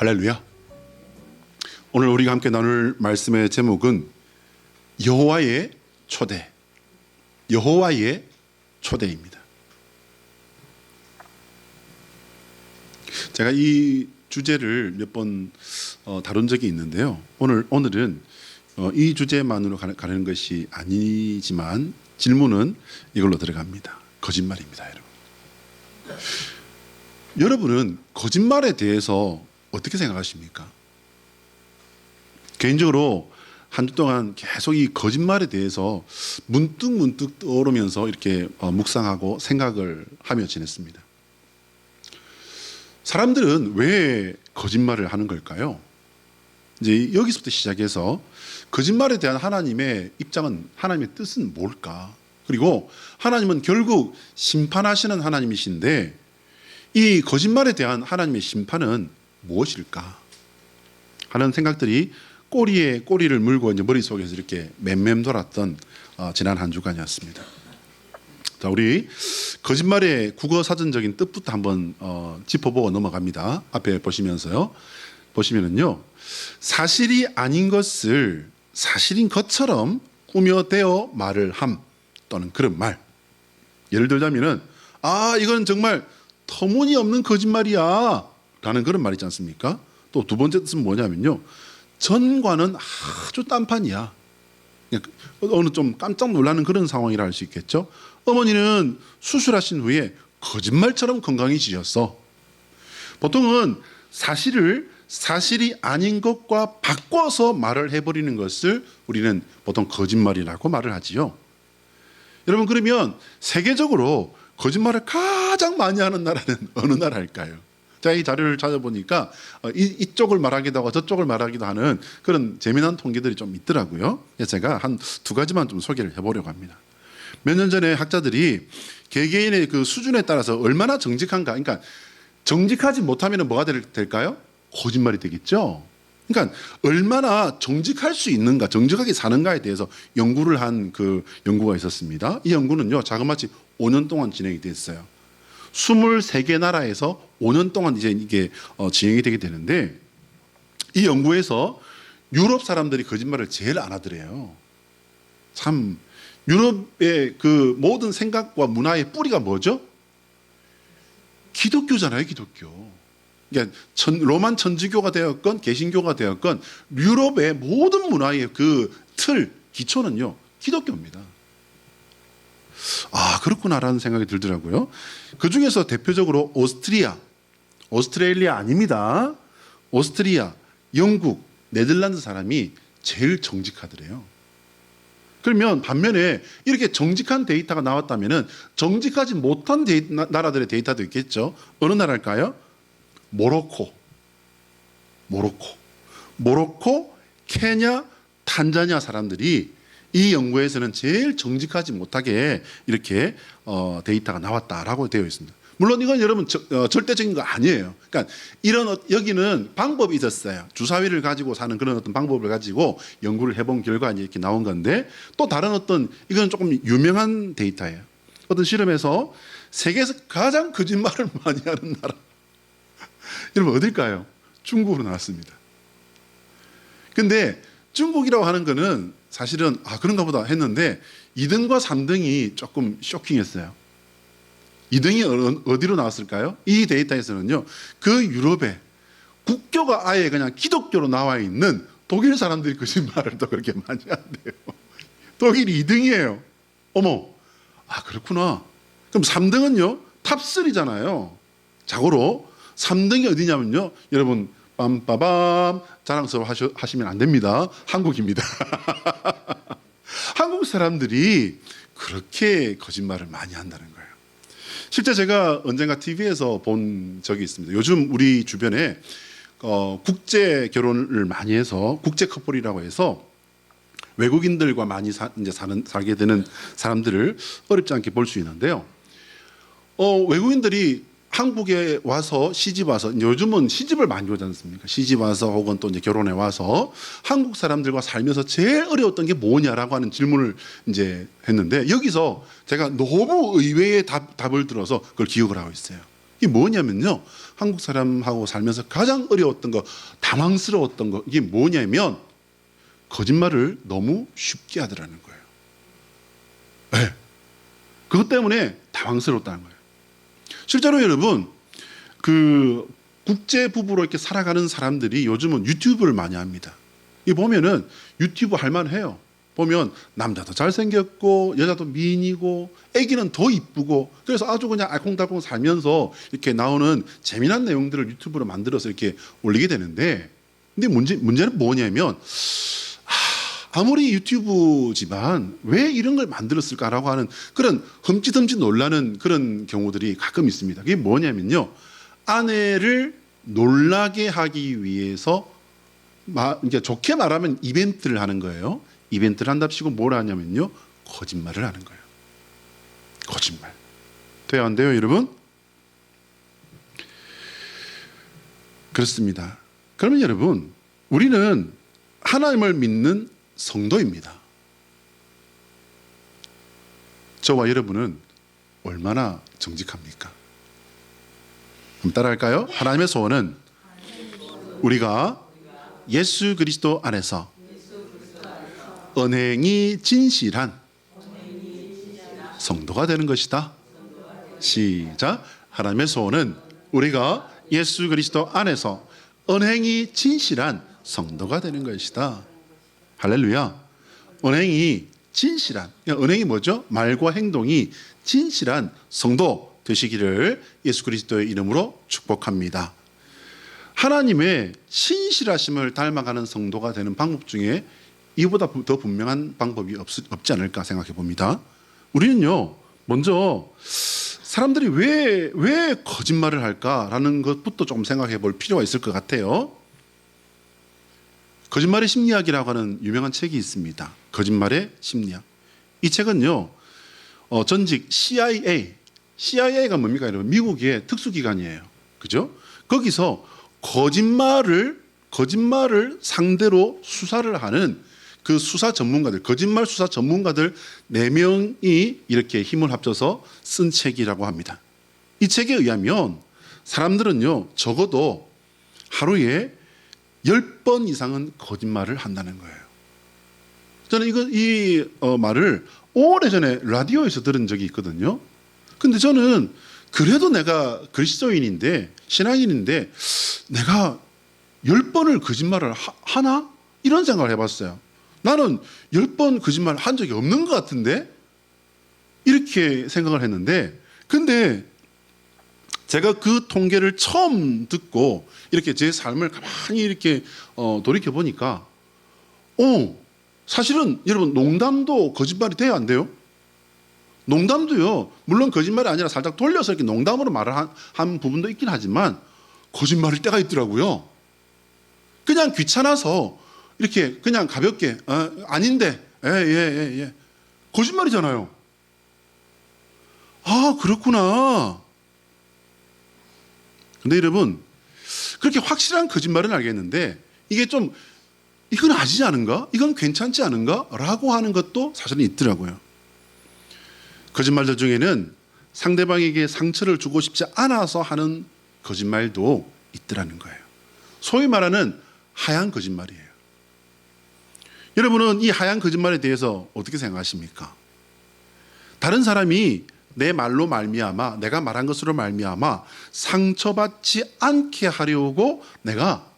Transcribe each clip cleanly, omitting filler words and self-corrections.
할렐루야. 오늘 우리가 함께 나눌 말씀의 제목은 여호와의 초대, 여호와의 초대입니다. 제가 이 주제를 몇 번 다룬 적이 있는데요. 오늘은 이 주제만으로 가는 것이 아니지만 질문은 이걸로 들어갑니다. 거짓말입니다, 여러분. 여러분은 거짓말에 대해서 어떻게 생각하십니까? 개인적으로 한 주 동안 계속 이 거짓말에 대해서 문득 떠오르면서 이렇게 묵상하고 생각을 하며 지냈습니다. 사람들은 왜 거짓말을 하는 걸까요? 이제 여기서부터 시작해서 거짓말에 대한 하나님의 입장은, 하나님의 뜻은 뭘까? 그리고 하나님은 결국 심판하시는 하나님이신데 이 거짓말에 대한 하나님의 심판은 무엇일까 하는 생각들이 꼬리에 꼬리를 물고 이제 머릿속에서 이렇게 맴맴 돌았던 지난 한 주간이었습니다. 자, 우리 거짓말의 국어 사전적인 뜻부터 한번 짚어보고 넘어갑니다. 앞에 보시면은요, 사실이 아닌 것을 사실인 것처럼 꾸며대어 말을 함, 또는 그런 말. 예를 들자면은 이건 정말 터무니없는 거짓말이야 라는 그런 말 있지 않습니까? 또 두 번째 뜻은 뭐냐면요, 전과는 아주 딴판이야. 어느 좀 깜짝 놀라는 그런 상황이라 할 수 있겠죠. 어머니는 수술하신 후에 거짓말처럼 건강해지셨어. 보통은 사실이 아닌 것과 바꿔서 말을 해버리는 것을 우리는 보통 거짓말이라고 말을 하지요. 여러분, 그러면 세계적으로 거짓말을 가장 많이 하는 나라는 어느 나라일까요? 제가 이 자료를 찾아보니까 이쪽을 말하기도 하고 저쪽을 말하기도 하는 그런 재미난 통계들이 좀 있더라고요. 그래서 제가 한 두 가지만 좀 소개를 해보려고 합니다. 몇 년 전에 학자들이 개개인의 그 수준에 따라서 얼마나 정직한가, 그러니까 정직하지 못하면 뭐가 될까요? 거짓말이 되겠죠. 그러니까 얼마나 정직할 수 있는가, 정직하게 사는가에 대해서 연구를 한 그 연구가 있었습니다. 이 연구는요, 자그마치 5년 동안 진행이 됐어요. 23개 나라에서 5년 동안 이제 이게 진행이 되게 되는데, 이 연구에서 유럽 사람들이 거짓말을 제일 안 하더래요. 참, 유럽의 그 모든 생각과 문화의 뿌리가 뭐죠? 기독교잖아요, 기독교. 그러니까 로만 천주교가 되었건 개신교가 되었건 유럽의 모든 문화의 그 기초는요, 기독교입니다. 그렇구나라는 생각이 들더라고요. 그 중에서 대표적으로 오스트레일리아 아닙니다. 오스트리아, 영국, 네덜란드 사람이 제일 정직하더래요. 그러면 반면에 이렇게 정직한 데이터가 나왔다면은 정직하지 못한 나라들의 데이터도 있겠죠. 어느 나라일까요? 모로코, 케냐, 탄자니아 사람들이 이 연구에서는 제일 정직하지 못하게 이렇게 데이터가 나왔다라고 되어 있습니다. 물론 이건 여러분 절대적인 거 아니에요. 그러니까 여기는 방법이 있었어요. 주사위를 가지고 사는 그런 어떤 방법을 가지고 연구를 해본 결과 이렇게 나온 건데, 또 다른 이건 조금 유명한 데이터예요. 어떤 실험에서 세계에서 가장 거짓말을 많이 하는 나라, 여러분 어딜까요? 중국으로 나왔습니다. 근데 중국이라고 하는 거는 사실은 그런가 보다 했는데 2등과 3등이 조금 쇼킹했어요. 2등이 어디로 나왔을까요? 이 데이터에서는요, 그 유럽에 국교가 아예 그냥 기독교로 나와 있는 독일 사람들이 거짓말을 또 그렇게 많이 한대요. 독일이 2등이에요. 어머, 그렇구나. 그럼 3등은요, 탑3잖아요. 자고로 3등이 어디냐면요, 여러분 빰빠밤, 자랑스러워 하시면 안 됩니다. 한국입니다. 한국 사람들이 그렇게 거짓말을 많이 한다는 거예요. 실제 제가 언젠가 TV에서 본 적이 있습니다. 요즘 우리 주변에 국제 결혼을 많이 해서 국제 커플이라고 해서 외국인들과 많이 살게 되는 사람들을 어렵지 않게 볼 수 있는데요. 외국인들이 한국에 와서 시집 와서, 요즘은 시집을 많이 오지 않습니까? 시집 와서 혹은 또 이제 결혼해 와서 한국 사람들과 살면서 제일 어려웠던 게 뭐냐라고 하는 질문을 이제 했는데, 여기서 제가 너무 의외의 답을 들어서 그걸 기억을 하고 있어요. 이게 뭐냐면요, 한국 사람하고 살면서 가장 어려웠던 거, 당황스러웠던 거, 이게 뭐냐면 거짓말을 너무 쉽게 하더라는 거예요. 네. 그것 때문에 당황스러웠다는 거예요. 실제로 여러분, 그 국제 부부로 이렇게 살아가는 사람들이 요즘은 유튜브를 많이 합니다. 이 보면은 유튜브 할만해요. 보면 남자도 잘생겼고 여자도 미인이고 애기는 더 이쁘고, 그래서 아주 그냥 알콩달콩 살면서 이렇게 나오는 재미난 내용들을 유튜브로 만들어서 이렇게 올리게 되는데, 근데 문제는 뭐냐면, 아무리 유튜브지만 왜 이런 걸 만들었을까라고 하는 그런 흠칫흠칫 놀라는 그런 경우들이 가끔 있습니다. 그게 뭐냐면요, 아내를 놀라게 하기 위해서 이제 좋게 말하면 이벤트를 하는 거예요. 이벤트를 한답시고 뭘 하냐면요, 거짓말을 하는 거예요. 거짓말. 돼요, 안 돼요, 여러분? 그렇습니다. 그러면 여러분, 우리는 하나님을 믿는 성도입니다. 저와 여러분은 얼마나 정직합니까? 그럼 따라할까요? 하나님의 소원은 우리가 예수 그리스도 안에서 언행이 진실한 성도가 되는 것이다. 시작. 하나님의 소원은 우리가 예수 그리스도 안에서 언행이 진실한 성도가 되는 것이다. 할렐루야. 언행이 진실한, 언행이 뭐죠? 말과 행동이 진실한 성도 되시기를 예수 그리스도의 이름으로 축복합니다. 하나님의 신실하심을 닮아가는 성도가 되는 방법 중에 이보다 더 분명한 방법이 없지 않을까 생각해 봅니다. 우리는요, 먼저 사람들이 왜 거짓말을 할까라는 것부터 좀 생각해 볼 필요가 있을 것 같아요. 거짓말의 심리학이라고 하는 유명한 책이 있습니다. 거짓말의 심리학. 이 책은요, 전직 CIA가 뭡니까, 여러분? 미국의 특수기관이에요. 그죠? 거기서 거짓말을 상대로 수사를 하는 그 수사 전문가들, 거짓말 수사 전문가들 4명이 이렇게 힘을 합쳐서 쓴 책이라고 합니다. 이 책에 의하면 사람들은요, 적어도 하루에 10번 이상은 거짓말을 한다는 거예요. 저는 이 말을 오래전에 라디오에서 들은 적이 있거든요. 근데 저는 그래도 내가 그리스도인인데, 신앙인인데 내가 10번을 거짓말을 하나? 이런 생각을 해봤어요. 나는 10번 거짓말 한 적이 없는 것 같은데? 이렇게 생각을 했는데, 근데 제가 그 통계를 처음 듣고 이렇게 제 삶을 가만히 이렇게 돌이켜보니까, 사실은 여러분, 농담도 거짓말이 돼요, 안 돼요? 농담도요, 물론 거짓말이 아니라 살짝 돌려서 이렇게 농담으로 말을 한 부분도 있긴 하지만 거짓말일 때가 있더라고요. 그냥 귀찮아서 이렇게 그냥 가볍게 아닌데 예. 거짓말이잖아요. 아, 그렇구나. 근데 여러분, 그렇게 확실한 거짓말은 알겠는데 이게 좀 이건 아니지 않은가? 이건 괜찮지 않은가? 라고 하는 것도 사실은 있더라고요. 거짓말들 중에는 상대방에게 상처를 주고 싶지 않아서 하는 거짓말도 있더라는 거예요. 소위 말하는 하얀 거짓말이에요. 여러분은 이 하얀 거짓말에 대해서 어떻게 생각하십니까? 다른 사람이 내 말로 말미암아, 내가 말한 것으로 말미암아 상처받지 않게 하려고 내가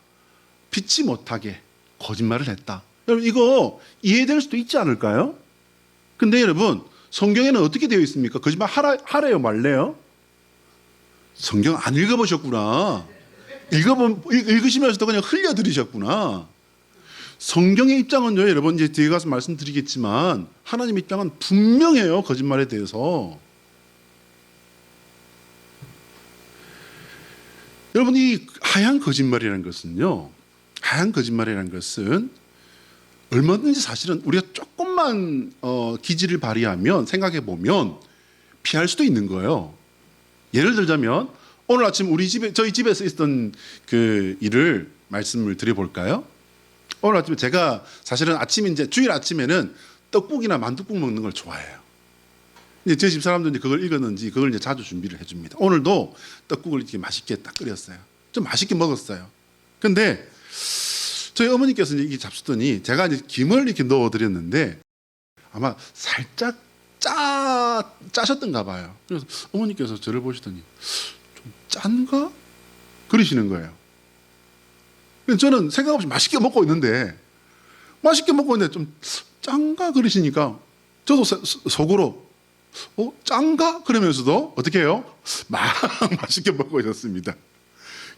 믿지 못하게 거짓말을 했다. 여러분, 이거 이해될 수도 있지 않을까요? 근데 여러분, 성경에는 어떻게 되어 있습니까? 거짓말 하래요, 말래요? 성경 안 읽어보셨구나. 읽으시면서도 그냥 흘려들으셨구나. 성경의 입장은요, 여러분, 이제 뒤에 가서 말씀드리겠지만 하나님의 입장은 분명해요, 거짓말에 대해서. 여러분, 이 하얀 거짓말이라는 것은요, 하얀 거짓말이라는 것은 얼마든지 사실은 우리가 조금만 기지를 발휘하면, 생각해 보면 피할 수도 있는 거예요. 예를 들자면 오늘 아침 저희 집에서 있었던 그 일을 말씀을 드려볼까요? 오늘 아침에 제가 사실은 주일 아침에는 떡국이나 만둣국 먹는 걸 좋아해요. 이제 저희 집 사람들이 그걸 읽었는지 그걸 이제 자주 준비를 해줍니다. 오늘도 떡국을 이렇게 맛있게 딱 끓였어요. 좀 맛있게 먹었어요. 근데 저희 어머니께서 이제 이게 잡수더니 제가 이제 김을 이렇게 넣어드렸는데 아마 살짝 짜셨던가 봐요. 그래서 어머니께서 저를 보시더니 좀 짠가? 그러시는 거예요. 그래서 저는 생각 없이 맛있게 먹고 있는데 좀 짠가? 그러시니까 저도 속으로 짠가? 그러면서도 어떻게 해요? 막 맛있게 먹고 있었습니다.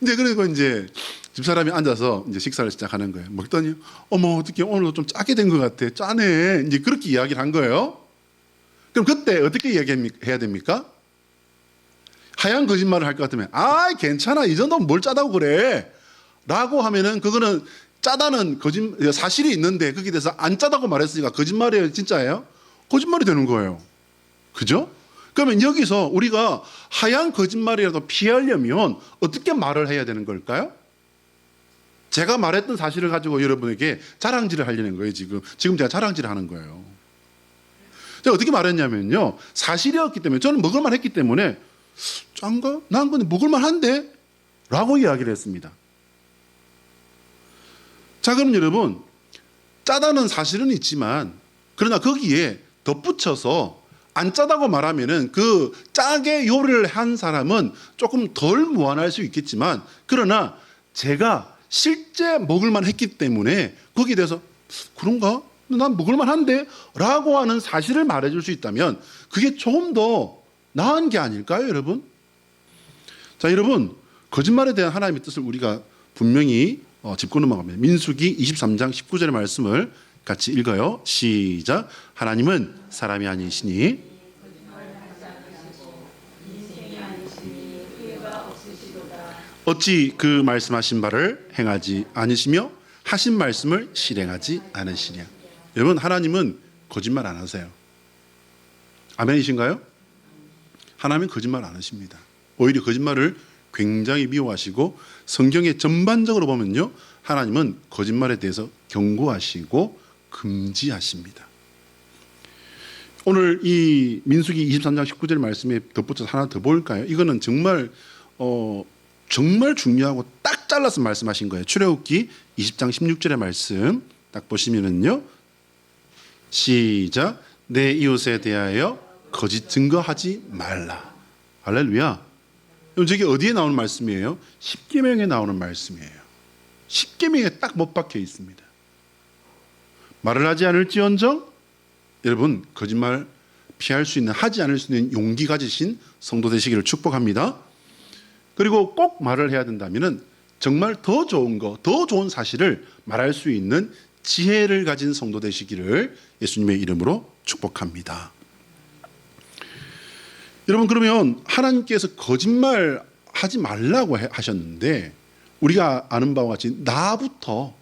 이제 그리고 이제 집사람이 앉아서 이제 식사를 시작하는 거예요. 먹더니 어머 어떻게 오늘도 좀 짜게 된 것 같아. 짜네. 이제 그렇게 이야기를 한 거예요. 그럼 그때 어떻게 이야기해야 됩니까? 하얀 거짓말을 할 것 같으면 괜찮아. 이 정도면 뭘 짜다고 그래. 라고 하면은 그거는 짜다는 사실이 있는데 거기에 대해서 안 짜다고 말했으니까 거짓말이에요? 진짜예요? 거짓말이 되는 거예요. 그죠? 그러면 여기서 우리가 하얀 거짓말이라도 피하려면 어떻게 말을 해야 되는 걸까요? 제가 말했던 사실을 가지고 여러분에게 자랑질을 하려는 거예요. 지금 제가 자랑질을 하는 거예요. 제가 어떻게 말했냐면요, 사실이었기 때문에 저는 먹을만 했기 때문에 짠가? 난 근데 먹을만 한데? 라고 이야기를 했습니다. 자, 그럼 여러분, 짜다는 사실은 있지만 그러나 거기에 덧붙여서 안 짜다고 말하면은 그 짜게 요리를 한 사람은 조금 덜 무안할 수 있겠지만 그러나 제가 실제 먹을만 했기 때문에 거기에 대해서 그런가? 난 먹을만 한데? 라고 하는 사실을 말해줄 수 있다면 그게 조금 더 나은 게 아닐까요, 여러분? 자, 여러분, 거짓말에 대한 하나님의 뜻을 우리가 분명히 짚고 넘어갑니다. 민수기 23장 19절의 말씀을 같이 읽어요. 시작. 하나님은 사람이 아니시니 어찌 그 말씀하신 바를 행하지 않으시며 하신 말씀을 실행하지 않으시냐. 여러분, 하나님은 거짓말 안 하세요. 아멘이신가요? 하나님은 거짓말 안 하십니다. 오히려 거짓말을 굉장히 미워하시고 성경에 전반적으로 보면요, 하나님은 거짓말에 대해서 경고하시고 금지하십니다. 오늘 이 민수기 23장 19절 말씀에 덧붙여서 하나 더 볼까요? 이거는 정말 중요하고 딱 잘라서 말씀하신 거예요. 출애굽기 20장 16절의 말씀 딱 보시면은요, 시작. 내 이웃에 대하여 거짓 증거하지 말라. 할렐루야. 저게 어디에 나오는 말씀이에요? 십계명에 나오는 말씀이에요. 십계명에 딱 못 박혀 있습니다. 말을 하지 않을지언정, 여러분, 거짓말 피할 수 있는, 하지 않을 수 있는 용기 가지신 성도 되시기를 축복합니다. 그리고 꼭 말을 해야 된다면은 정말 더 좋은 거, 더 좋은 사실을 말할 수 있는 지혜를 가진 성도 되시기를 예수님의 이름으로 축복합니다. 여러분, 그러면 하나님께서 거짓말 하지 말라고 하셨는데 우리가 아는 바와 같이 나부터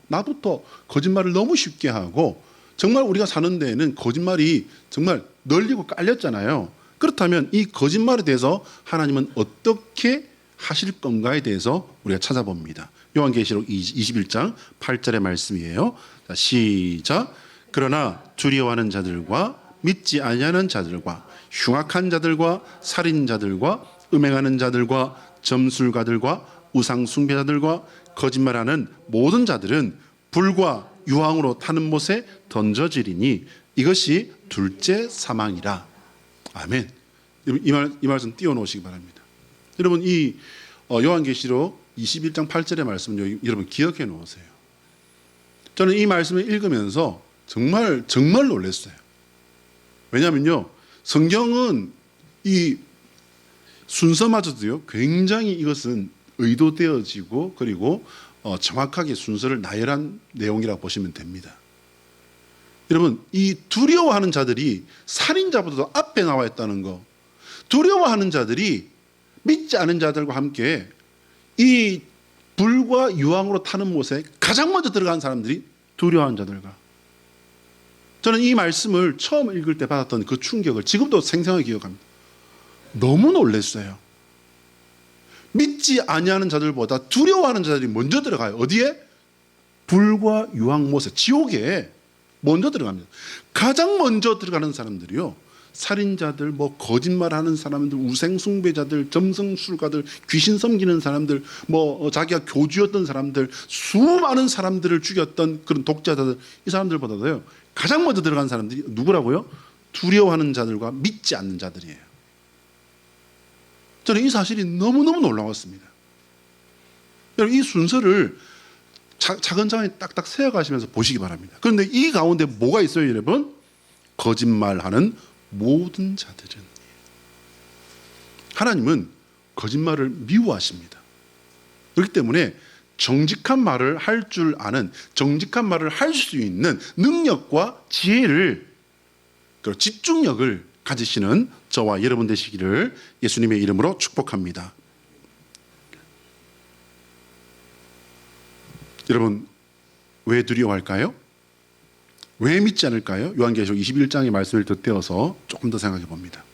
거짓말을 너무 쉽게 하고 정말 우리가 사는 데에는 거짓말이 정말 널리고 깔렸잖아요. 그렇다면 이 거짓말에 대해서 하나님은 어떻게 하실 건가에 대해서 우리가 찾아봅니다. 요한계시록 21장 8절의 말씀이에요. 자, 시작. 그러나 두려워하는 자들과 믿지 아니하는 자들과 흉악한 자들과 살인자들과 음행하는 자들과 점술가들과 우상 숭배자들과 거짓말하는 모든 자들은 불과 유황으로 타는 못에 던져지리니 이것이 둘째 사망이라. 아멘. 이 말씀 띄워놓으시기 바랍니다. 여러분, 이 요한계시록 21장 8절의 말씀은 여러분 기억해 놓으세요. 저는 이 말씀을 읽으면서 정말 놀랐어요. 왜냐하면요, 성경은 이 순서마저도요 굉장히 이것은 의도되어지고 그리고 정확하게 순서를 나열한 내용이라고 보시면 됩니다. 여러분, 이 두려워하는 자들이 살인자보다도 앞에 나와 있다는 거, 두려워하는 자들이 믿지 않은 자들과 함께 이 불과 유황으로 타는 못에 가장 먼저 들어간 사람들이 두려워하는 자들과, 저는 이 말씀을 처음 읽을 때 받았던 그 충격을 지금도 생생하게 기억합니다. 너무 놀랐어요. 믿지 아니하는 자들보다 두려워하는 자들이 먼저 들어가요. 어디에? 불과 유황 못에, 지옥에 먼저 들어갑니다. 가장 먼저 들어가는 사람들이요, 살인자들, 뭐 거짓말하는 사람들, 우생숭배자들, 점성술가들, 귀신 섬기는 사람들, 뭐 자기가 교주였던 사람들, 수많은 사람들을 죽였던 그런 독자들, 이 사람들보다도요 가장 먼저 들어간 사람들이 누구라고요? 두려워하는 자들과 믿지 않는 자들이에요. 저는 이 사실이 너무너무 놀라웠습니다. 여러분, 이 순서를 차근차근 딱딱 세어가시면서 보시기 바랍니다. 그런데 이 가운데 뭐가 있어요, 여러분? 거짓말하는 모든 자들은. 하나님은 거짓말을 미워하십니다. 그렇기 때문에 정직한 말을 할 줄 아는, 정직한 말을 할 수 있는 능력과 지혜를, 그리고 집중력을 가지시는 저와 여러분 되시기를 예수님의 이름으로 축복합니다. 여러분, 왜 두려워할까요? 왜 믿지 않을까요? 요한계시록 21장의 말씀을 덧대어서 조금 더 생각해 봅니다.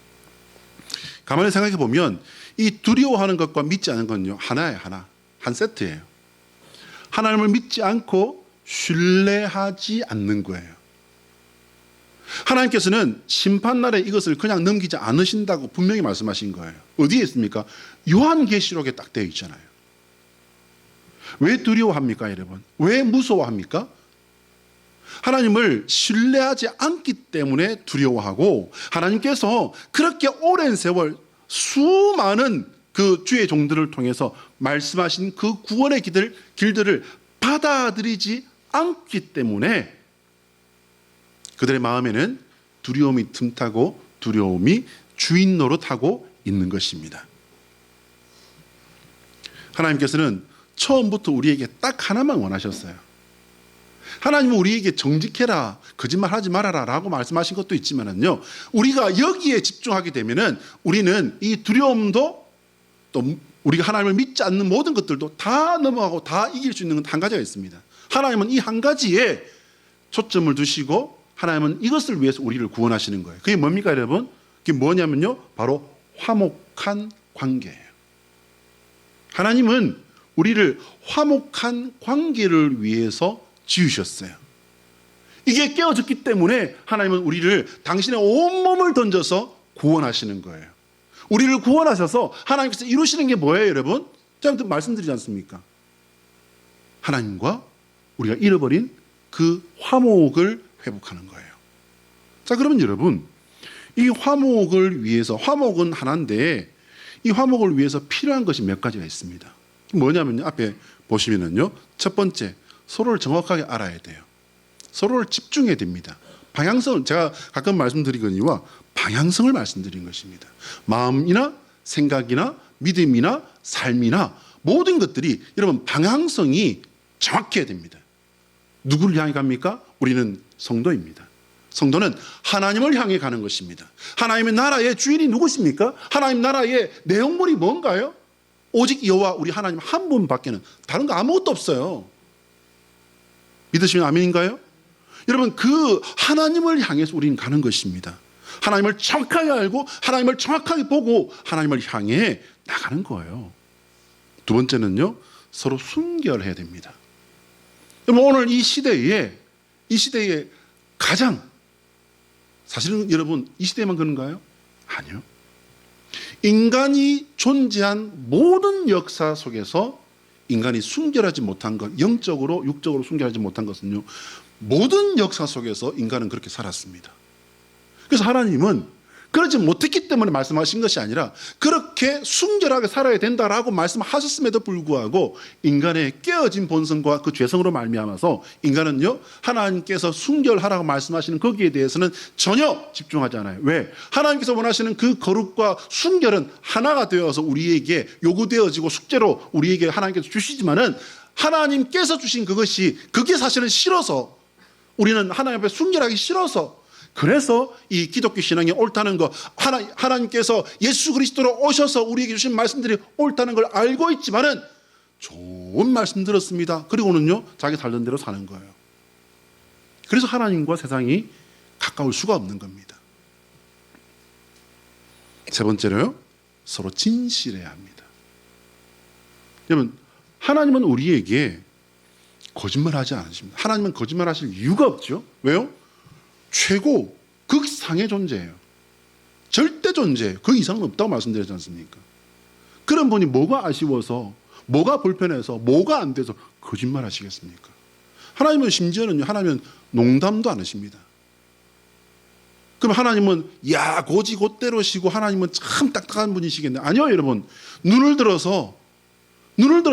가만히 생각해 보면 이 두려워하는 것과 믿지 않는 건요, 하나예요. 하나. 한 세트예요. 하나님을 믿지 않고 신뢰하지 않는 거예요. 하나님께서는 심판날에 이것을 그냥 넘기지 않으신다고 분명히 말씀하신 거예요. 어디에 있습니까? 요한계시록에 딱 되어 있잖아요. 왜 두려워합니까, 여러분? 왜 무서워합니까? 하나님을 신뢰하지 않기 때문에 두려워하고, 하나님께서 그렇게 오랜 세월 수많은 그 주의 종들을 통해서 말씀하신 그 구원의 길들을 받아들이지 않기 때문에 그들의 마음에는 두려움이 틈타고 두려움이 주인 노릇하고 있는 것입니다. 하나님께서는 처음부터 우리에게 딱 하나만 원하셨어요. 하나님은 우리에게 정직해라, 거짓말하지 말아라 라고 말씀하신 것도 있지만은요, 우리가 여기에 집중하게 되면은 우리는 이 두려움도 또 우리가 하나님을 믿지 않는 모든 것들도 다 넘어가고 다 이길 수 있는 건 한 가지가 있습니다. 하나님은 이 한 가지에 초점을 두시고 하나님은 이것을 위해서 우리를 구원하시는 거예요. 그게 뭡니까, 여러분? 그게 뭐냐면요, 바로 화목한 관계예요. 하나님은 우리를 화목한 관계를 위해서 지으셨어요. 이게 깨어졌기 때문에 하나님은 우리를 당신의 온몸을 던져서 구원하시는 거예요. 우리를 구원하셔서 하나님께서 이루시는 게 뭐예요, 여러분? 제가 말씀드리지 않습니까? 하나님과 우리가 잃어버린 그 화목을 회복하는 거예요. 자, 그러면 여러분, 이 화목을 위해서, 화목은 하나인데 이 화목을 위해서 필요한 것이 몇 가지가 있습니다. 뭐냐면요, 앞에 보시면은요, 첫 번째, 서로를 정확하게 알아야 돼요. 서로를 집중해야 됩니다. 방향성을, 제가 가끔 말씀드리거니와 방향성을 말씀드린 것입니다. 마음이나 생각이나 믿음이나 삶이나 모든 것들이 여러분 방향성이 정확해야 됩니다. 누구를 향해 갑니까? 우리는 성도입니다. 성도는 하나님을 향해 가는 것입니다. 하나님의 나라의 주인이 누구십니까? 하나님 나라의 내용물이 뭔가요? 오직 여호와 우리 하나님 한 분밖에는 다른 거 아무것도 없어요. 믿으시면 아멘인가요? 여러분, 그 하나님을 향해서 우리는 가는 것입니다. 하나님을 정확하게 알고 하나님을 정확하게 보고 하나님을 향해 나가는 거예요. 두 번째는요, 서로 순결해야 됩니다. 여러분, 오늘 이 시대에 가장, 사실은 여러분 이 시대에만 그런가요? 아니요. 인간이 존재한 모든 역사 속에서 인간이 순결하지 못한 것, 영적으로 육적으로 순결하지 못한 것은요, 모든 역사 속에서 인간은 그렇게 살았습니다. 그래서 하나님은 그러지 못했기 때문에 말씀하신 것이 아니라 그렇게 순결하게 살아야 된다라고 말씀하셨음에도 불구하고 인간의 깨어진 본성과 그 죄성으로 말미암아서 인간은요, 하나님께서 순결하라고 말씀하시는 거기에 대해서는 전혀 집중하지 않아요. 왜? 하나님께서 원하시는 그 거룩과 순결은 하나가 되어서 우리에게 요구되어지고 숙제로 우리에게 하나님께서 주시지만은 하나님께서 주신 그게 사실은 싫어서, 우리는 하나님 앞에 순결하기 싫어서, 그래서 이 기독교 신앙이 옳다는 거, 하나님께서 예수 그리스도로 오셔서 우리에게 주신 말씀들이 옳다는 걸 알고 있지만은 좋은 말씀 들었습니다. 그리고는요, 자기 살던 대로 사는 거예요. 그래서 하나님과 세상이 가까울 수가 없는 겁니다. 세 번째로요, 서로 진실해야 합니다. 여러분, 하나님은 우리에게 거짓말하지 않으십니다. 하나님은 거짓말하실 이유가 없죠. 왜요? 최고 극상의 존재예요. 절대 존재, 그 이상은 없다고 말씀드렸지 않습니까? 그런 분이 뭐가 아쉬워서, 뭐가 불편해서, 뭐가 안 돼서 거짓말 하시겠습니까? 하나님은 심지어는 하나님은 농담도 안 하십니다. 그럼 하나님은 야 고지 곧대로시고 하나님은 참 딱딱한 분이시겠네. 아니요 여러분, 눈을 들어서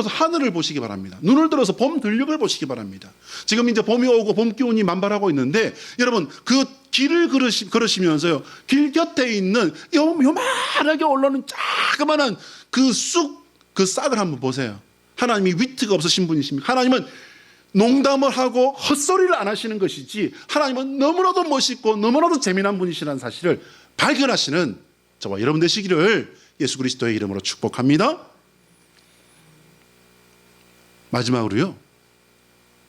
하늘을 보시기 바랍니다. 눈을 들어서 봄 들녘을 보시기 바랍니다. 지금 이제 봄이 오고 봄 기운이 만발하고 있는데 여러분 그 길을 걸으시면서요, 길 곁에 있는 요만하게 올라오는 자그마한 그 싹을 한번 보세요. 하나님이 위트가 없으신 분이십니까? 하나님은 농담을 하고 헛소리를 안 하시는 것이지, 하나님은 너무나도 멋있고 너무나도 재미난 분이시라는 사실을 발견하시는 저와 여러분 되시기를 예수 그리스도의 이름으로 축복합니다. 마지막으로요,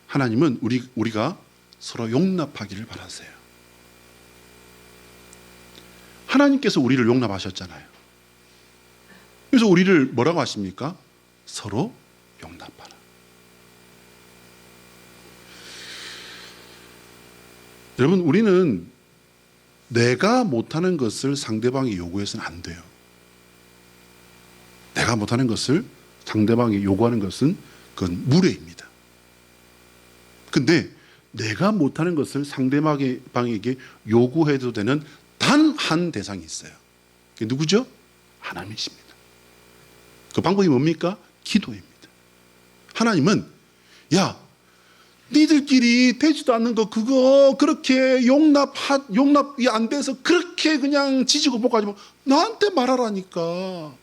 하나님은 우리가 서로 용납하기를 바라세요. 하나님께서 우리를 용납하셨잖아요. 그래서 우리를 뭐라고 하십니까? 서로 용납하라. 여러분, 우리는 내가 못하는 것을 상대방이 요구해서는 안 돼요. 내가 못하는 것을 상대방이 요구하는 것은 그건 무례입니다. 근데 내가 못하는 것을 상대방에게 요구해도 되는 단 한 대상이 있어요. 그게 누구죠? 하나님이십니다. 그 방법이 뭡니까? 기도입니다. 하나님은 야, 니들끼리 되지도 않는 거 그거 그렇게 용납이 안 돼서 그렇게 그냥 지지고 볶아지 마. 나한테 말하라니까.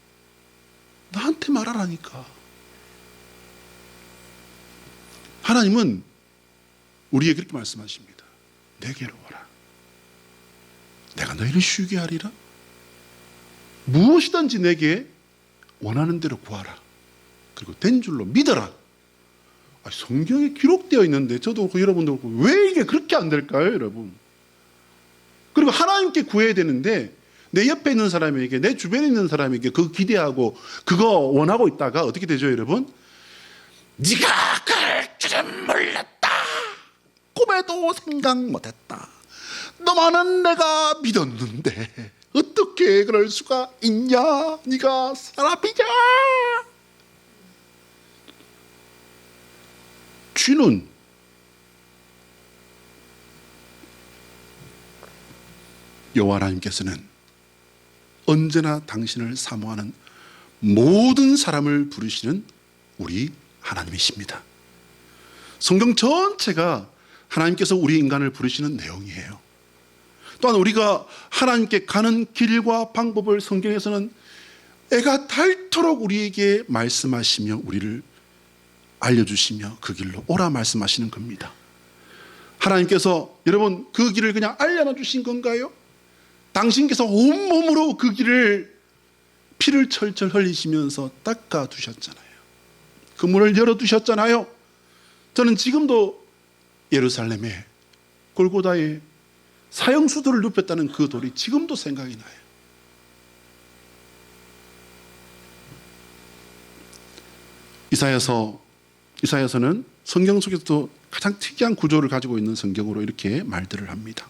나한테 말하라니까. 하나님은 우리에게 그렇게 말씀하십니다. 내게로 오라. 내가 너희를 쉬게 하리라. 무엇이든지 내게 원하는 대로 구하라. 그리고 된 줄로 믿어라. 성경에 기록되어 있는데 저도 여러분도 왜 이게 그렇게 안 될까요, 여러분? 그리고 하나님께 구해야 되는데 내 옆에 있는 사람에게, 내 주변에 있는 사람에게 그거 기대하고 그거 원하고 있다가 어떻게 되죠, 여러분? 네가 그럴 줄은 몰랐다. 꿈에도 생각 못했다. 너만은 내가 믿었는데 어떻게 그럴 수가 있냐? 네가 사람이냐? 주는 여호와 하나님께서는 언제나 당신을 사모하는 모든 사람을 부르시는 우리 하나님이십니다. 성경 전체가 하나님께서 우리 인간을 부르시는 내용이에요. 또한 우리가 하나님께 가는 길과 방법을 성경에서는 애가 닳도록 우리에게 말씀하시며 우리를 알려주시며 그 길로 오라 말씀하시는 겁니다. 하나님께서 여러분 그 길을 그냥 알려놔 주신 건가요? 당신께서 온몸으로 그 길을 피를 철철 흘리시면서 닦아 두셨잖아요. 그 문을 열어두셨잖아요. 저는 지금도 예루살렘에 골고다에 사형수들을 눕혔다는 그 돌이 지금도 생각이 나요. 이사야서는 성경 속에서도 가장 특이한 구조를 가지고 있는 성경으로 이렇게 말들을 합니다.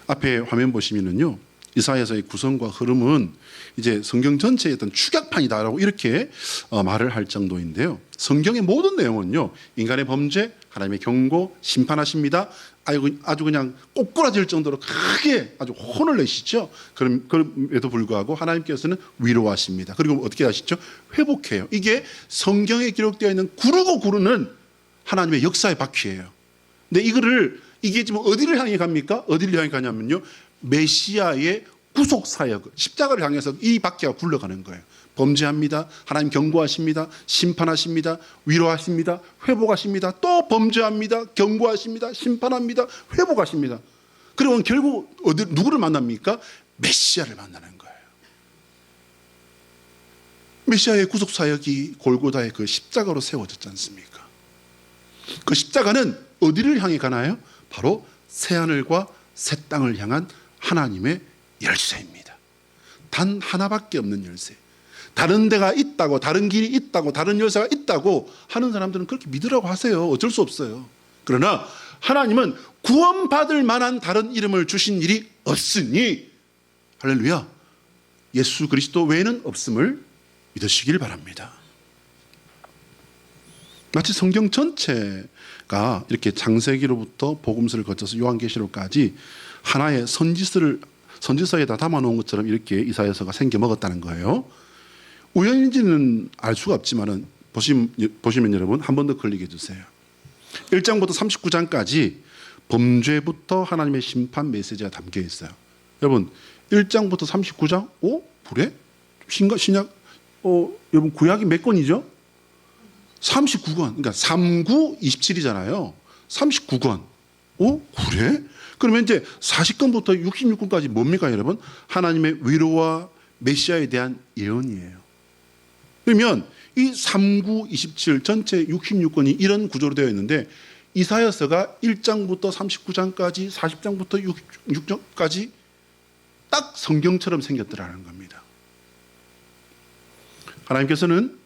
앞에 화면 보시면은요, 이사야서의 구성과 흐름은 이제 성경 전체의 어떤 축약판이다라고 이렇게 말을 할 정도인데요. 성경의 모든 내용은요, 인간의 범죄, 하나님의 경고, 심판하십니다. 아주 그냥 꼬꾸라질 정도로 크게 아주 혼을 내시죠. 그럼에도 불구하고 하나님께서는 위로하십니다. 그리고 어떻게 하시죠? 회복해요. 이게 성경에 기록되어 있는 구르고 구르는 하나님의 역사의 바퀴예요. 근데 이게 지금 어디를 향해 갑니까? 어디를 향해 가냐면요, 메시아의 구속 사역, 십자가를 향해서 이 바퀴가 굴러가는 거예요. 범죄합니다. 하나님 경고하십니다. 심판하십니다. 위로하십니다. 회복하십니다. 또 범죄합니다. 경고하십니다. 심판합니다. 회복하십니다. 그리고 결국 누구를 만납니까? 메시아를 만나는 거예요. 메시아의 구속 사역이 골고다의 그 십자가로 세워졌지 않습니까? 그 십자가는 어디를 향해 가나요? 바로 새하늘과 새 땅을 향한 하나님의 열쇠입니다. 단 하나밖에 없는 열쇠. 다른 데가 있다고, 다른 길이 있다고, 다른 열쇠가 있다고 하는 사람들은 그렇게 믿으라고 하세요. 어쩔 수 없어요. 그러나 하나님은 구원받을 만한 다른 이름을 주신 일이 없으니 할렐루야. 예수 그리스도 외에는 없음을 믿으시길 바랍니다. 마치 성경 전체가 이렇게 창세기로부터 복음서를 거쳐서 요한계시록까지 하나의 선지서에다 담아놓은 것처럼 이렇게 이사야서가 생겨 먹었다는 거예요. 우연인지는 알 수가 없지만은 보시면 여러분 한 번 더 클릭해 주세요. 1장부터 39장까지 범죄부터 하나님의 심판 메시지가 담겨 있어요. 여러분 1장부터 39장? 그래? 신약 여러분 구약이 몇 권이죠? 39권. 그러니까 39, 27이잖아요. 39권. 그래? 그러면 이제 40권부터 66권까지 뭡니까, 여러분? 하나님의 위로와 메시아에 대한 예언이에요. 그러면 이 39, 27 전체 66권이 이런 구조로 되어 있는데 이사야서가 1장부터 39장까지 40장부터 66장까지 딱 성경처럼 생겼더라는 겁니다. 하나님께서는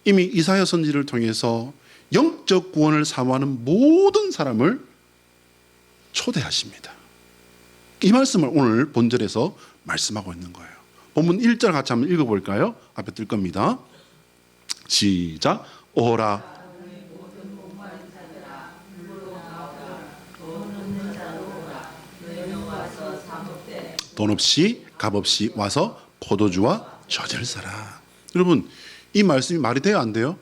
이미 이사야 선지를 통해서 영적 구원을 사모하는 모든 사람을 초대하십니다. 이 말씀을 오늘 본절에서 말씀하고 있는 거예요. 본문 1절 같이 한번 읽어볼까요? 앞에 뜰 겁니다. 시작. 오라. 돈 없이 값 없이 와서 포도주와 젖을 사라. 여러분 이 말씀이 말이 돼요, 안 돼요?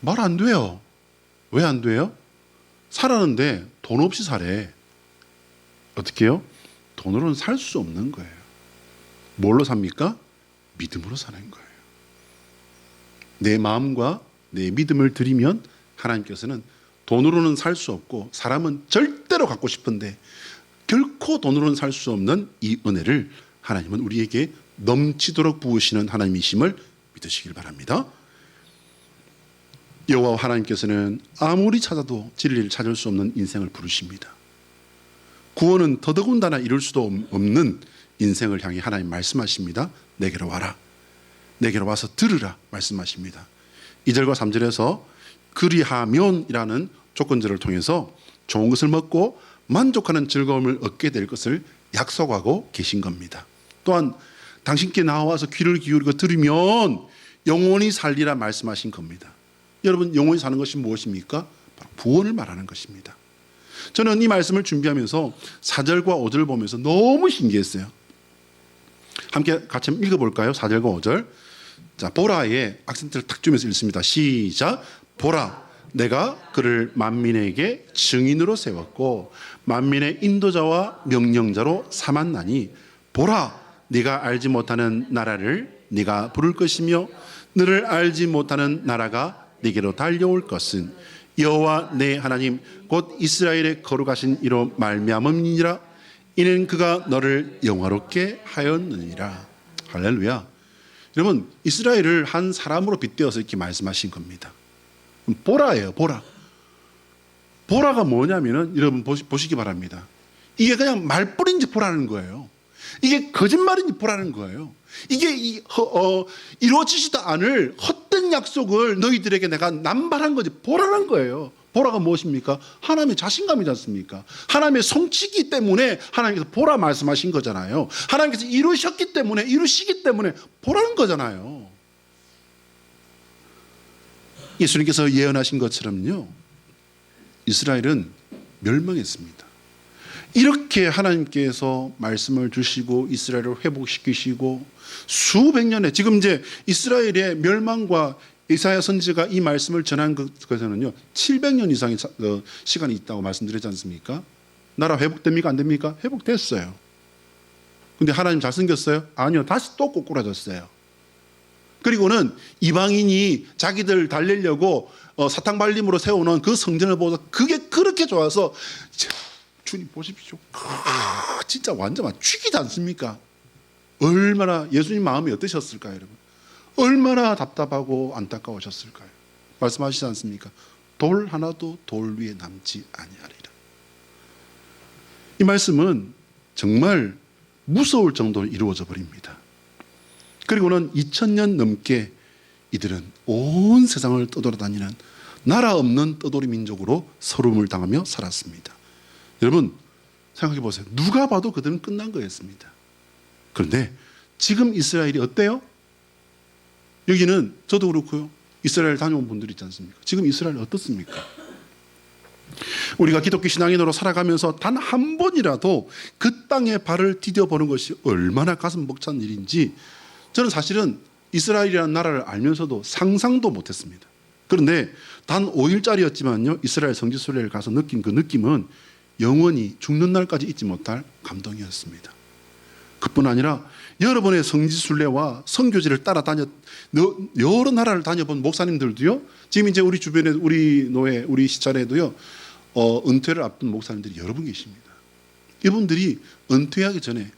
말 안 돼요. 왜 안 돼요? 사라는데 돈 없이 사래. 어떻게 해요? 돈으로는 살 수 없는 거예요. 뭘로 삽니까? 믿음으로 사는 거예요. 내 마음과 내 믿음을 드리면 하나님께서는 돈으로는 살 수 없고 사람은 절대로 갖고 싶은데 결코 돈으로는 살 수 없는 이 은혜를 하나님은 우리에게 넘치도록 부으시는 하나님이심을 믿으시길 바랍니다. 여호와 하나님께서는 아무리 찾아도 진리를 찾을 수 없는 인생을 부르십니다. 구원은 더더군다나 이룰 수도 없는 인생을 향해 하나님 말씀하십니다. 내게로 와라. 내게로 와서 들으라 말씀하십니다. 2절과 3절에서 그리하면이라는 조건절을 통해서 좋은 것을 먹고 만족하는 즐거움을 얻게 될 것을 약속하고 계신 겁니다. 또한 당신께 나와서 귀를 기울이고 들으면 영원히 살리라 말씀하신 겁니다. 여러분 영원히 사는 것이 무엇입니까? 바로 구원을 말하는 것입니다. 저는 이 말씀을 준비하면서 4절과 5절을 보면서 너무 신기했어요. 함께 같이 한번 읽어볼까요? 4절과 5절. 자, 보라에 악센트를 탁 주면서 읽습니다. 시작. 보라, 내가 그를 만민에게 증인으로 세웠고 만민의 인도자와 명령자로 삼았나니 보라, 네가 알지 못하는 나라를 네가 부를 것이며 너를 알지 못하는 나라가 네게로 달려올 것은 여호와 내 하나님 곧 이스라엘의 거룩하신 이로 말미암음이니라. 이는 그가 너를 영화롭게 하였느니라. 할렐루야. 여러분 이스라엘을 한 사람으로 빗대어서 이렇게 말씀하신 겁니다. 보라예요. 보라. 보라가 뭐냐면은 여러분 보시기 바랍니다. 이게 그냥 말뿐인지 보라는 거예요. 이게 거짓말인지 보라는 거예요. 이게 이루어지지도 않을 헛된 약속을 너희들에게 내가 남발한 거지 보라는 거예요. 보라가 무엇입니까? 하나님의 자신감이지 않습니까? 하나님의 성취기 때문에 하나님께서 보라 말씀하신 거잖아요. 하나님께서 이루셨기 때문에 이루시기 때문에 보라는 거잖아요. 예수님께서 예언하신 것처럼요. 이스라엘은 멸망했습니다. 이렇게 하나님께서 말씀을 주시고 이스라엘을 회복시키시고 수백 년에 지금 이제 이스라엘의 멸망과 이사야 선지가 이 말씀을 전한 것에는요 700년 이상의 시간이 있다고 말씀드렸지 않습니까? 나라 회복됩니까? 안 됩니까? 회복됐어요. 근데 하나님 잘생겼어요? 아니요. 다시 또 꼬꾸라졌어요. 그리고는 이방인이 자기들 달래려고 사탕발림으로 세우는 그 성전을 보고서 그게 그렇게 좋아서 주님 보십시오. 진짜 완전 막 죽이지 않습니까? 얼마나 예수님 마음이 어떠셨을까요, 여러분? 얼마나 답답하고 안타까우셨을까요? 말씀하시지 않습니까? 돌 하나도 돌 위에 남지 아니하리라. 이 말씀은 정말 무서울 정도로 이루어져 버립니다. 그리고는 2000년 넘게 이들은 온 세상을 떠돌아다니는 나라 없는 떠돌이 민족으로 서름을 당하며 살았습니다. 여러분 생각해 보세요. 누가 봐도 그들은 끝난 거였습니다. 그런데 지금 이스라엘이 어때요? 여기는 저도 그렇고요. 이스라엘 다녀온 분들 있지 않습니까? 지금 이스라엘 어떻습니까? 우리가 기독교 신앙인으로 살아가면서 단 한 번이라도 그 땅에 발을 디뎌보는 것이 얼마나 가슴 벅찬 일인지 저는 사실은 이스라엘이라는 나라를 알면서도 상상도 못했습니다. 그런데 단 5일짜리였지만요, 이스라엘 성지순례를 가서 느낀 그 느낌은 영원히 죽는 날까지 잊지 못할 감동이었습니다. 그뿐 아니라 여러분의 성지순례와 선교지를 따라다녔 여러 나라를 다녀본 목사님들도요, 지금 이제 우리 주변에 우리 노회 우리 시찰에도요 은퇴를 앞둔 목사님들이 여러 분 계십니다. 이분들이 은퇴하기 전에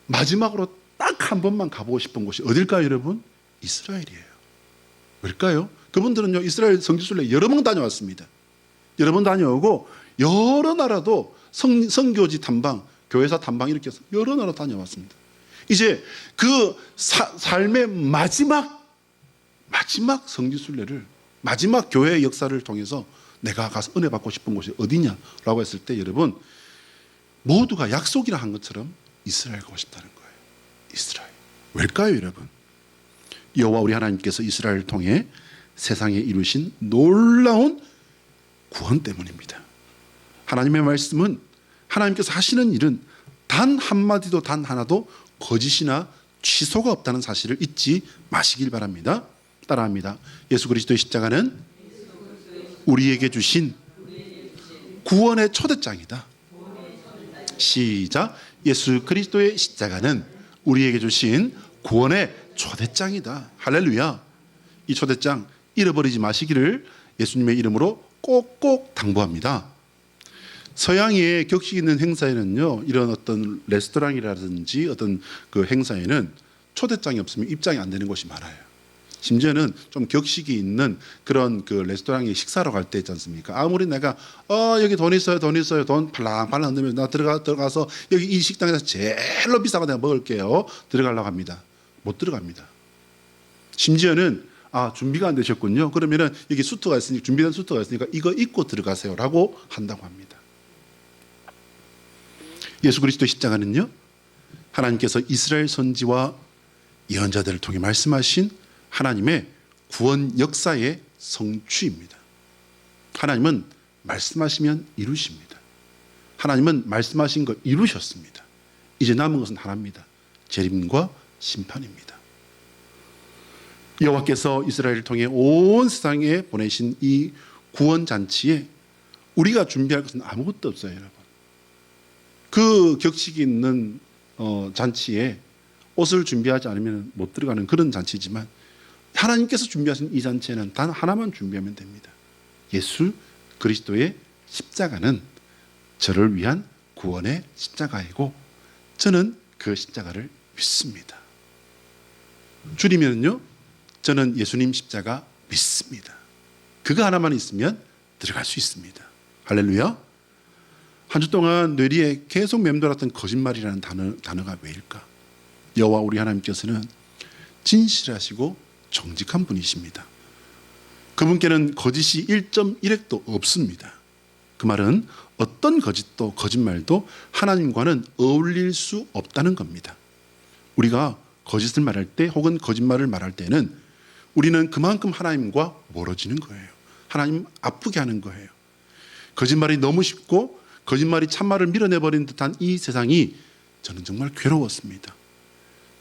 마지막으로 딱 한 번만 가보고 싶은 곳이 어딜까요, 여러분? 이스라엘이에요. 왜일까요? 그분들은요 이스라엘 성지순례 여러 번 다녀왔습니다. 여러 번 다녀오고 여러 나라도 선교지 탐방, 교회사 탐방 이렇게 해서 여러 나라 다녀왔습니다. 이제 그 삶의 마지막 성지순례를, 마지막 교회의 역사를 통해서 내가 가서 은혜 받고 싶은 곳이 어디냐라고 했을 때 여러분 모두가 약속이라 한 것처럼 이스라엘 가고 싶다는 거예요. 이스라엘. 왜일까요, 여러분? 여호와 우리 하나님께서 이스라엘을 통해 세상에 이루신 놀라운 구원 때문입니다. 하나님의 말씀은, 하나님께서 하시는 일은 단 한마디도 단 하나도 거짓이나 취소가 없다는 사실을 잊지 마시길 바랍니다. 따라합니다. 예수 그리스도의 십자가는 우리에게 주신 구원의 초대장이다. 시작. 예수 그리스도의 십자가는 우리에게 주신 구원의 초대장이다. 할렐루야. 이 초대장 잃어버리지 마시기를 예수님의 이름으로 꼭꼭 당부합니다. 서양의 격식 있는 행사에는요, 이런 어떤 레스토랑이라든지 어떤 그 행사에는 초대장이 없으면 입장이 안 되는 곳이 많아요. 심지어는 좀 격식이 있는 그런 그 레스토랑에 식사로 갈 때 있지 않습니까? 아무리 내가 여기 돈 있어요, 돈 팔랑팔랑 흔들면 나 들어가서 여기 이 식당에서 제일로 비싼 거 내가 먹을게요, 들어가려고 합니다. 못 들어갑니다. 심지어는 준비가 안 되셨군요. 그러면은 여기 수트가 있으니까, 준비된 수트가 있으니까 이거 입고 들어가세요라고 한다고 합니다. 예수 그리스도 십자가는요, 하나님께서 이스라엘 선지와 예언자들을 통해 말씀하신 하나님의 구원 역사의 성취입니다. 하나님은 말씀하시면 이루십니다. 하나님은 말씀하신 거 이루셨습니다. 이제 남은 것은 하나입니다. 재림과 심판입니다. 여호와께서 이스라엘을 통해 온 세상에 보내신 이 구원 잔치에 우리가 준비할 것은 아무것도 없어요, 여러분. 그 격식이 있는 잔치에 옷을 준비하지 않으면 못 들어가는 그런 잔치지만 하나님께서 준비하신 이 잔치에는 단 하나만 준비하면 됩니다. 예수 그리스도의 십자가는 저를 위한 구원의 십자가이고 저는 그 십자가를 믿습니다. 줄이면요, 저는 예수님 십자가 믿습니다. 그거 하나만 있으면 들어갈 수 있습니다. 할렐루야. 한 주 동안 뇌리에 계속 맴돌았던 거짓말이라는 단어가 왜일까? 여호와 우리 하나님께서는 진실하시고 정직한 분이십니다. 그분께는 거짓이 1.1획도 없습니다. 그 말은 어떤 거짓도 거짓말도 하나님과는 어울릴 수 없다는 겁니다. 우리가 거짓을 말할 때 혹은 거짓말을 말할 때는 우리는 그만큼 하나님과 멀어지는 거예요. 하나님 아프게 하는 거예요. 거짓말이 너무 쉽고 거짓말이 참말을 밀어내버린 듯한 이 세상이 저는 정말 괴로웠습니다.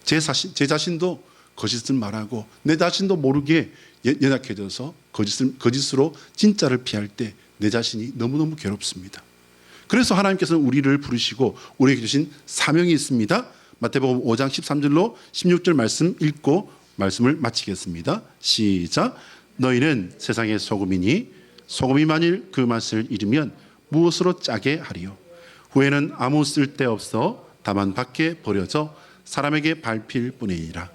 제 자신도 거짓을 말하고 내 자신도 모르게 연약해져서 거짓으로 진짜를 피할 때 내 자신이 너무너무 괴롭습니다. 그래서 하나님께서는 우리를 부르시고 우리에게 주신 사명이 있습니다. 마태복음 5장 13절로 16절 말씀 읽고 말씀을 마치겠습니다. 시작. 너희는 세상의 소금이니 소금이 만일 그 맛을 잃으면 무엇으로 짜게 하리요? 후에는 아무 쓸데없어 다만 밖에 버려져 사람에게 밟힐 뿐이니라.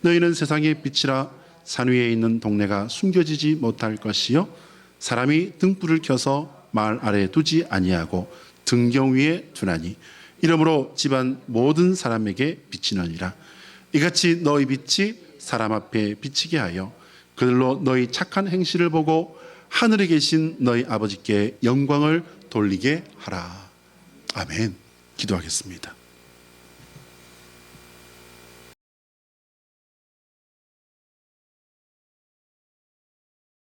너희는 세상의 빛이라. 산 위에 있는 동네가 숨겨지지 못할 것이요 사람이 등불을 켜서 마을 아래에 두지 아니하고 등경 위에 두나니 이러므로 집안 모든 사람에게 비치느니라. 이같이 너희 빛이 사람 앞에 비치게 하여 그들로 너희 착한 행실을 보고 하늘에 계신 너희 아버지께 영광을 돌리게 하라. 아멘. 기도하겠습니다.